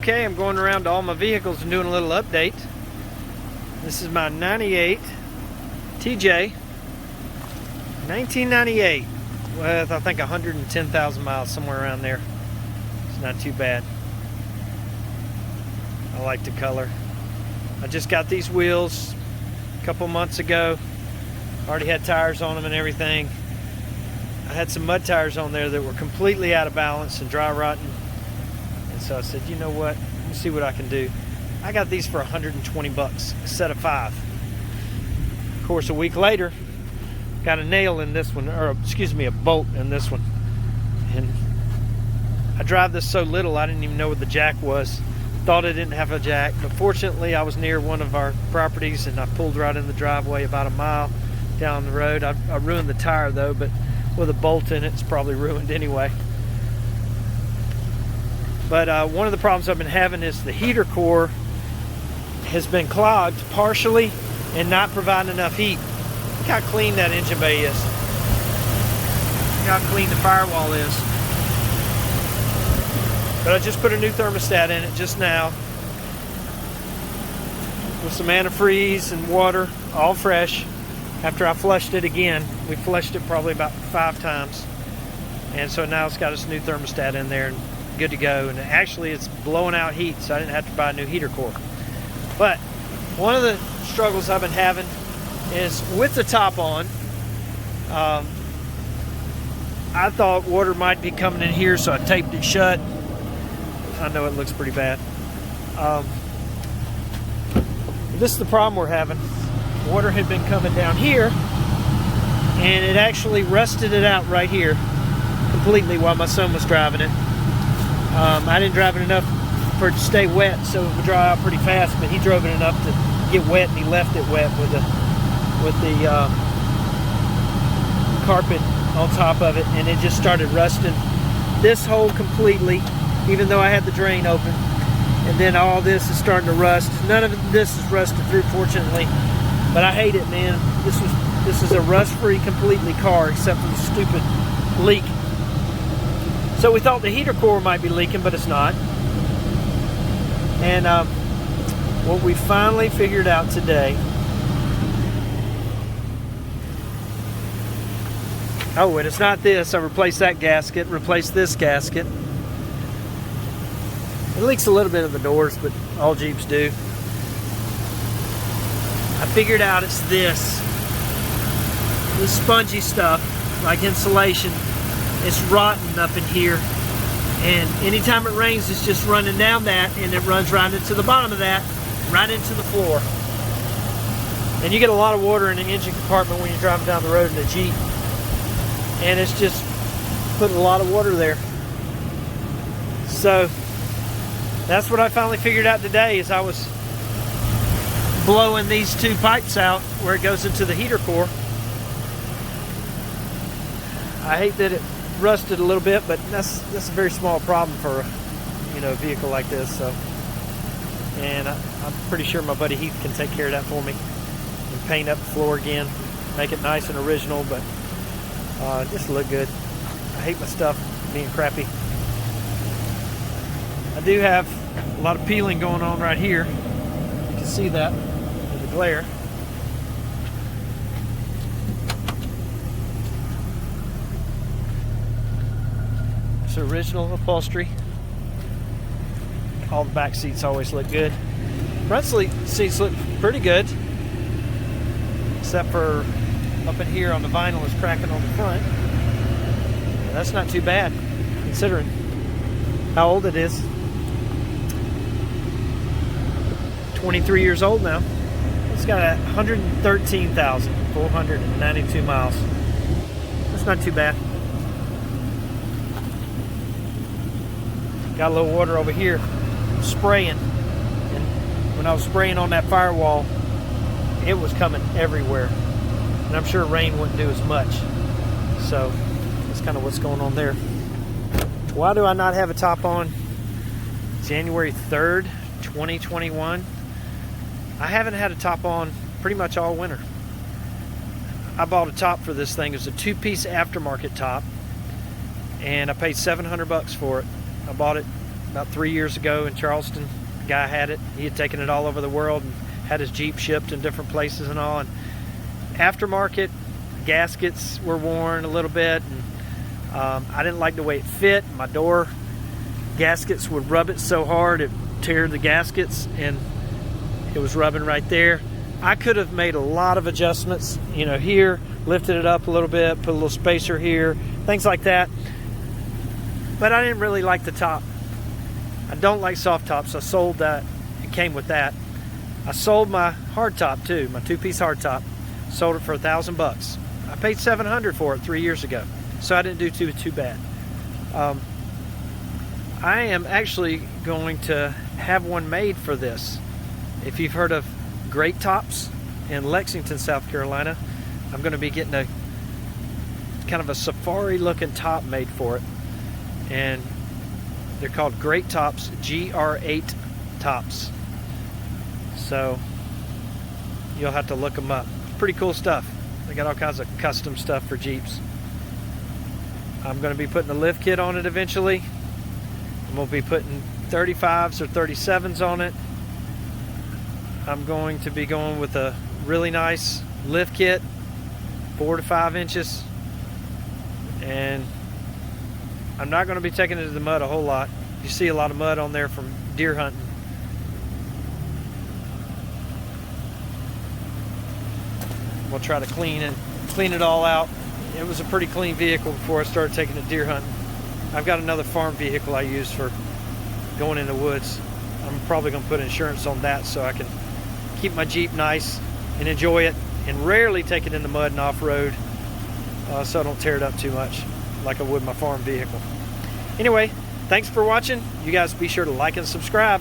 Okay, I'm going around to all my vehicles and doing a little update. This is my 98 TJ, 1998, with I think 110,000 miles, somewhere around there. It's not too bad. I like the color. I just got these wheels a couple months ago. Already had tires on them and everything. I had some mud tires on there that were completely out of balance and dry rotting. And so I said, you know what? Let me see what I can do. I got these for 120 bucks, a set of 5. Of course, a week later, got a nail in this one, or excuse me, a bolt in this one. And I drive this so little, I didn't even know what the jack was. Thought it didn't have a jack, but fortunately I was near one of our properties and I pulled right in the driveway about a mile down the road. I ruined the tire though, but with a bolt in it, it's probably ruined anyway. But one of the problems I've been having is the heater core has been clogged partially and not providing enough heat. Look how clean that engine bay is. Look how clean the firewall is. But I just put a new thermostat in it just now with some antifreeze and water, all fresh. After I flushed it again, we flushed it probably about 5 times. And so now it's got its new thermostat in there and good to go. And actually it's blowing out heat, so I didn't have to buy a new heater core. But one of the struggles I've been having is with the top on. I thought water might be coming in here, so I taped it shut. I know it looks pretty bad. This is the problem we're having. Water had been coming down here, and it actually rusted it out right here completely while my son was driving it. I didn't drive it enough for it to stay wet, so it would dry out pretty fast, but he drove it enough to get wet, and he left it wet with the carpet on top of it, and it just started rusting this hole completely, even though I had the drain open. And then all this is starting to rust. None of this is rusted through, fortunately, but I hate it, man. This is a rust-free completely car, except for the stupid leak. So we thought the heater core might be leaking, but it's not. And what we finally figured out today. Oh, and it's not this. I replaced that gasket, replaced this gasket. It leaks a little bit of the doors, but all Jeeps do. I figured out it's this spongy stuff, like insulation. It's rotten up in here, and anytime it rains, it's just running down that, and it runs right into the bottom of that, right into the floor. And you get a lot of water in the engine compartment when you're driving down the road in a Jeep, and it's just putting a lot of water there. So that's what I finally figured out today, is I was blowing these 2 pipes out where it goes into the heater core. I hate that it rusted a little bit, but that's a very small problem for a vehicle like this. So, and I'm pretty sure my buddy Heath can take care of that for me and paint up the floor again, make it nice and original, but just look good. I hate my stuff being crappy. I do have a lot of peeling going on right here. You can see that in the glare. It's original upholstery. All the back seats always look good. Front seats look pretty good, except for up in here on the vinyl is cracking on the front. That's not too bad considering how old it is. 23 years old now. It's got 113,492 miles. That's not too bad. Got a little water over here. I'm spraying, and when I was spraying on that firewall, it was coming everywhere, and I'm sure rain wouldn't do as much. So that's kind of what's going on there. Why do I not have a top on? January 3rd, 2021. I haven't had a top on pretty much all winter. I bought a top for this thing. It was a 2-piece aftermarket top, and I paid $700 for it. I bought it about 3 years ago in Charleston. The guy had it. He had taken it all over the world and had his Jeep shipped in different places and all. And aftermarket, gaskets were worn a little bit, and I didn't like the way it fit. My door gaskets would rub it so hard it tear the gaskets, and it was rubbing right there. I could have made a lot of adjustments, you know, here, lifted it up a little bit, put a little spacer here, things like that. But I didn't really like the top. I don't like soft tops. I sold that. It came with that. I sold my hard top too, my 2-piece hard top. Sold it for $1,000. I paid $700 for it 3 years ago, so I didn't do too bad. I am actually going to have one made for this. If you've heard of Great Tops in Lexington, South Carolina, I'm going to be getting a kind of a safari looking top made for it, and they're called Great Tops, GR8 tops. So you'll have to look them up. Pretty cool stuff. They got all kinds of custom stuff for Jeeps. I'm going to be putting a lift kit on it eventually. I'm going to be putting 35s or 37s on it. I'm going to be going with a really nice lift kit, 4 to 5 inches. And I'm not going to be taking it to the mud a whole lot. You see a lot of mud on there from deer hunting. We'll try to clean it all out. It was a pretty clean vehicle before I started taking it deer hunting. I've got another farm vehicle I use for going in the woods. I'm probably going to put insurance on that so I can keep my Jeep nice and enjoy it, and rarely take it in the mud and off-road, so I don't tear it up too much like I would my farm vehicle. Anyway, thanks for watching. You guys be sure to like and subscribe.